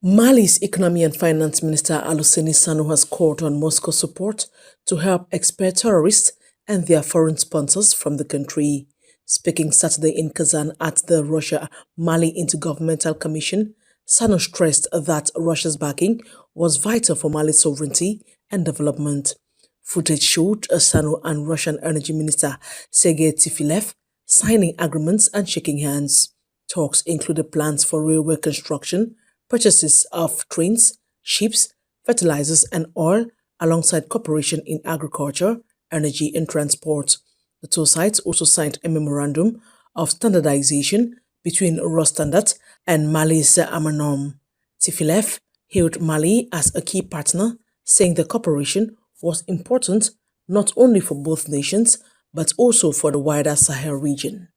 Mali's Economy and Finance Minister Aluseni Sanu has called on Moscow's support to help expel terrorists and their foreign sponsors from the country. Speaking Saturday in Kazan at the Russia-Mali Intergovernmental Commission, Sanu stressed that Russia's backing was vital for Mali's sovereignty and development. Footage showed Sanu and Russian Energy Minister Sergei Tifilev signing agreements and shaking hands. Talks included plans for railway construction, purchases of trains, ships, fertilizers and oil, alongside cooperation in agriculture, energy and transport. The two sides also signed a memorandum of standardization between Rostandart and Mali's Amanom. Tifilev hailed Mali as a key partner, saying the cooperation was important not only for both nations, but also for the wider Sahel region.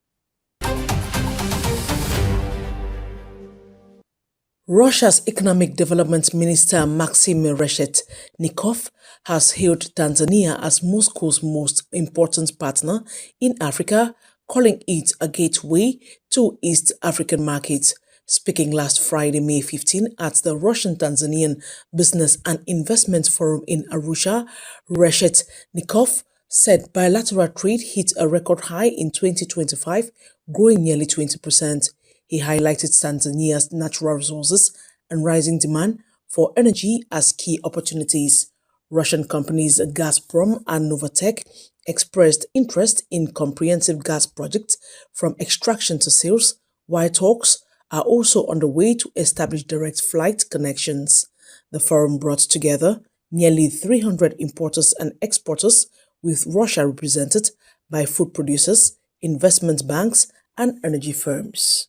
Russia's Economic Development Minister Maxim Reshetnikov has hailed Tanzania as Moscow's most important partner in Africa, calling it a gateway to East African markets. Speaking last Friday, May 15, at the Russian-Tanzanian Business and Investment Forum in Arusha, Reshetnikov said bilateral trade hit a record high in 2025, growing nearly 20%. He highlighted Tanzania's natural resources and rising demand for energy as key opportunities. Russian companies Gazprom and Novatek expressed interest in comprehensive gas projects from extraction to sales, while talks are also underway to establish direct flight connections. The forum brought together nearly 300 importers and exporters, with Russia represented by food producers, investment banks, and energy firms.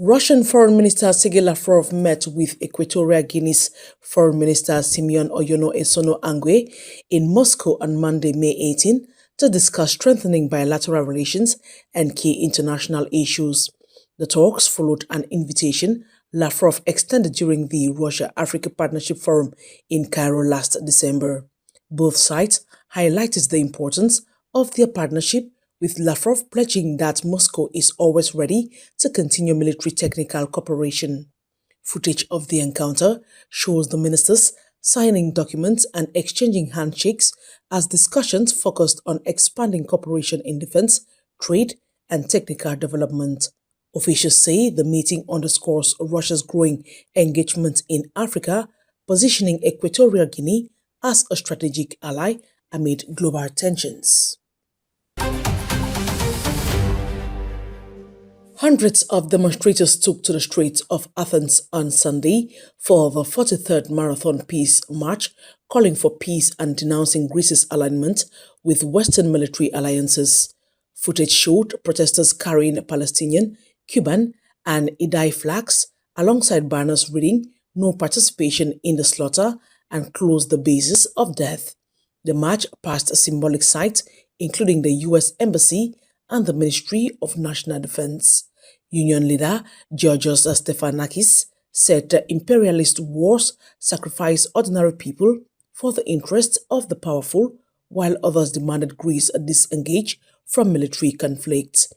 Russian Foreign Minister Sergei Lavrov met with Equatorial Guinea's Foreign Minister Simeon Oyono Esono Angwe in Moscow on Monday, May 18, to discuss strengthening bilateral relations and key international issues. The talks followed an invitation Lavrov extended during the Russia-Africa Partnership Forum in Cairo last December. Both sides highlighted the importance of their partnership, with Lavrov pledging that Moscow is always ready to continue military technical cooperation. Footage of the encounter shows the ministers signing documents and exchanging handshakes as discussions focused on expanding cooperation in defense, trade, and technical development. Officials say the meeting underscores Russia's growing engagement in Africa, positioning Equatorial Guinea as a strategic ally amid global tensions. Hundreds of demonstrators took to the streets of Athens on Sunday for the 43rd Marathon Peace March, calling for peace and denouncing Greece's alignment with Western military alliances. Footage showed protesters carrying Palestinian, Cuban, and Idai flags, alongside banners reading "No participation in the slaughter" and "Close the bases of death." The march passed symbolic sites, including the U.S. Embassy and the Ministry of National Defense. Union leader Georgios Stephanakis said the imperialist wars sacrifice ordinary people for the interests of the powerful, while others demanded Greece disengage from military conflicts.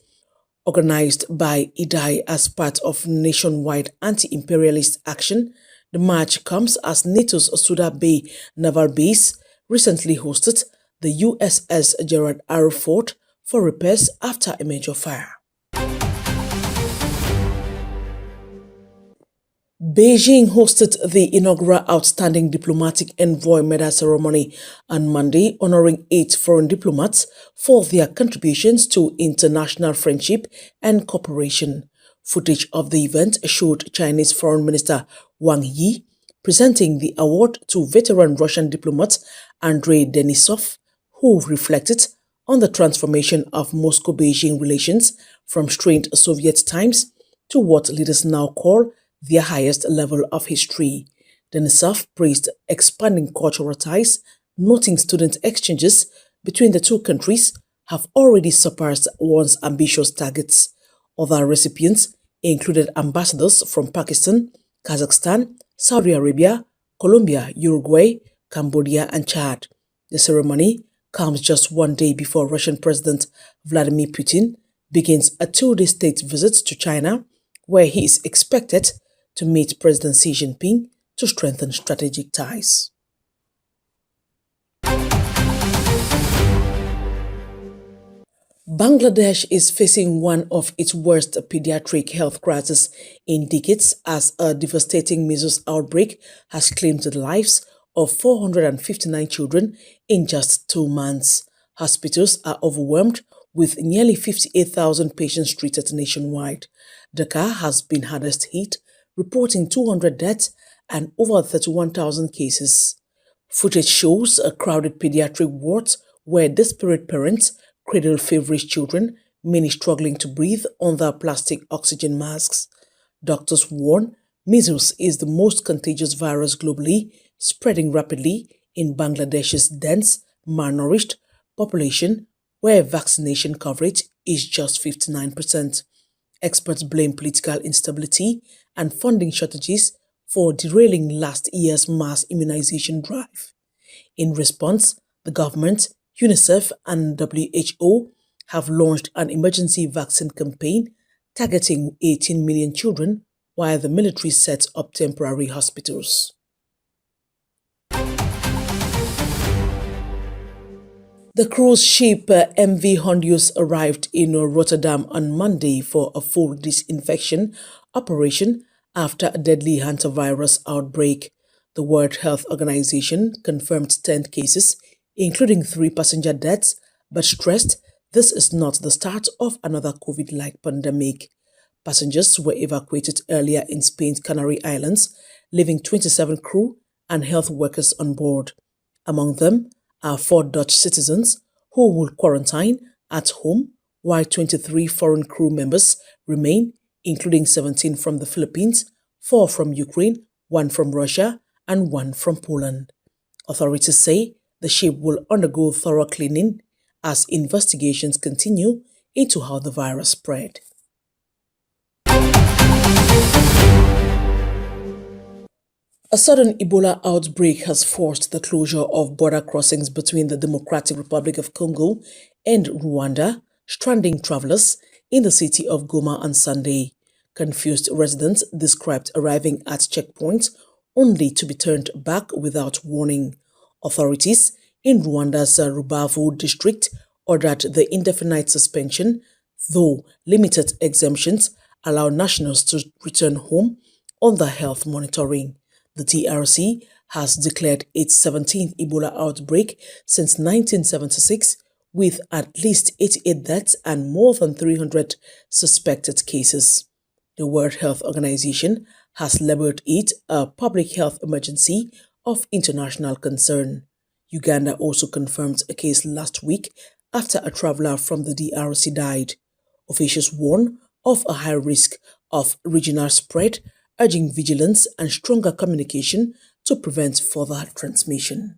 Organized by Idai as part of nationwide anti-imperialist action, the march comes as NATO's Suda Bay naval base recently hosted the USS Gerald R. Ford for repairs after a major fire. Beijing hosted the inaugural Outstanding Diplomatic Envoy Medal ceremony on Monday, honoring 8 foreign diplomats for their contributions to international friendship and cooperation. Footage of the event showed Chinese Foreign Minister Wang Yi presenting the award to veteran Russian diplomat Andrei Denisov, who reflected on the transformation of Moscow-Beijing relations from strained Soviet times to what leaders now call their highest level of history. Denisov praised expanding cultural ties, noting student exchanges between the two countries have already surpassed once ambitious targets. Other recipients included ambassadors from Pakistan, Kazakhstan, Saudi Arabia, Colombia, Uruguay, Cambodia, and Chad. The ceremony comes just one day before Russian President Vladimir Putin begins a 2-day state visit to China, where he is expected to meet President Xi Jinping to strengthen strategic ties. Bangladesh is facing one of its worst pediatric health crises in decades as a devastating measles outbreak has claimed the lives of 459 children in just 2 months. Hospitals are overwhelmed with nearly 58,000 patients treated nationwide. Dhaka has been hardest hit, reporting 200 deaths and over 31,000 cases. Footage shows a crowded pediatric wards where desperate parents cradle feverish children, many struggling to breathe under plastic oxygen masks. Doctors warn measles is the most contagious virus globally, spreading rapidly in Bangladesh's dense, malnourished population, where vaccination coverage is just 59%. Experts blame political instability and funding shortages for derailing last year's mass immunization drive. In response, the government, UNICEF and WHO have launched an emergency vaccine campaign targeting 18 million children while the military sets up temporary hospitals. The cruise ship MV Hondius arrived in Rotterdam on Monday for a full disinfection operation after a deadly antavirus outbreak. The World Health Organization confirmed 10 cases, including 3 passenger deaths, but stressed this is not the start of another COVID-like pandemic. Passengers were evacuated earlier in Spain's Canary Islands, leaving 27 crew and health workers on board. Among them are 4 Dutch citizens who will quarantine at home, while 23 foreign crew members remain, including 17 from the Philippines, 4 from Ukraine, 1 from Russia, and 1 from Poland. Authorities say the ship will undergo thorough cleaning as investigations continue into how the virus spread. A sudden Ebola outbreak has forced the closure of border crossings between the Democratic Republic of Congo and Rwanda, stranding travelers in the city of Goma on Sunday. Confused residents described arriving at checkpoints only to be turned back without warning. Authorities in Rwanda's Rubavu district ordered the indefinite suspension, though limited exemptions allow nationals to return home under health monitoring. The DRC has declared its 17th Ebola outbreak since 1976, with at least 88 deaths and more than 300 suspected cases. The World Health Organization has labeled it a public health emergency of international concern. Uganda also confirmed a case last week after a traveler from the DRC died. Officials warn of a high risk of regional spread, urging vigilance and stronger communication to prevent further transmission.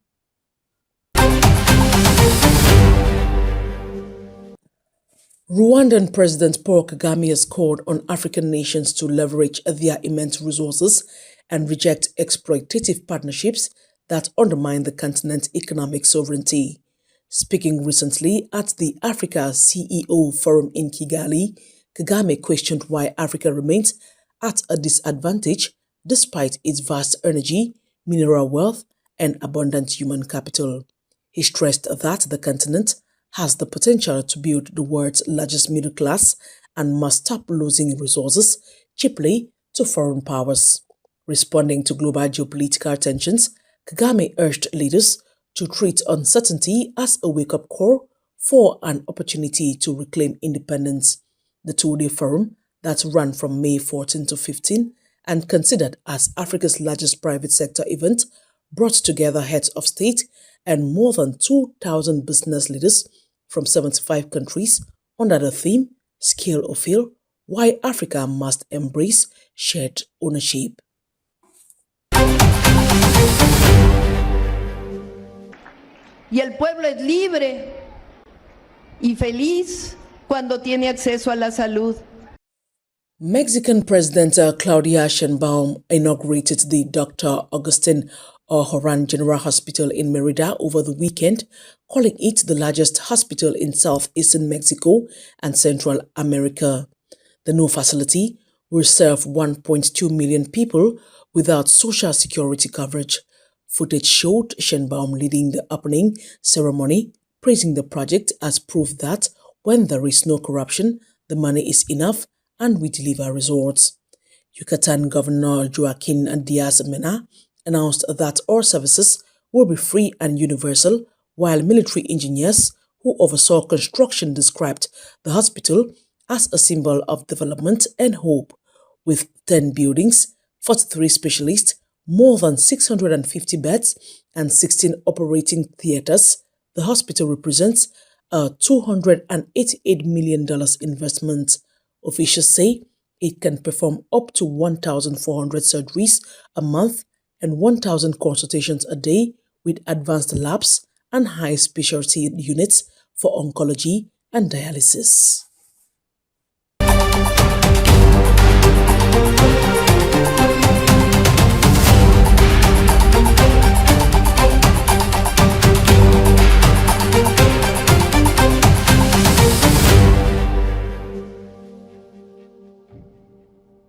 Rwandan President Paul Kagame has called on African nations to leverage their immense resources and reject exploitative partnerships that undermine the continent's economic sovereignty. Speaking recently at the Africa CEO Forum in Kigali, Kagame questioned why Africa remains at a disadvantage despite its vast energy, mineral wealth, and abundant human capital. He stressed that the continent has the potential to build the world's largest middle class and must stop losing resources cheaply to foreign powers. Responding to global geopolitical tensions, Kagame urged leaders to treat uncertainty as a wake-up call for an opportunity to reclaim independence. The 2-day forum that ran from May 14 to 15 and considered as Africa's largest private sector event brought together heads of state and more than 2,000 business leaders from 75 countries under the theme Scale or Fail, Why Africa Must Embrace Shared Ownership. Y el pueblo es libre y feliz cuando tiene acceso a la salud. Mexican President Claudia Sheinbaum inaugurated the Dr. Agustin Horan General Hospital in Merida over the weekend, calling it the largest hospital in southeastern Mexico and Central America. The new facility will serve 1.2 million people without social security coverage. Footage showed Sheinbaum leading the opening ceremony, praising the project as proof that when there is no corruption, the money is enough and we deliver results. Yucatan Governor Joaquin Diaz-Mena announced that all services will be free and universal, while military engineers who oversaw construction described the hospital as a symbol of development and hope. With 10 buildings, 43 specialists, more than 650 beds, and 16 operating theaters, the hospital represents a $288 million investment. Officials say it can perform up to 1,400 surgeries a month and 1,000 consultations a day with advanced labs and high specialty units for oncology and dialysis.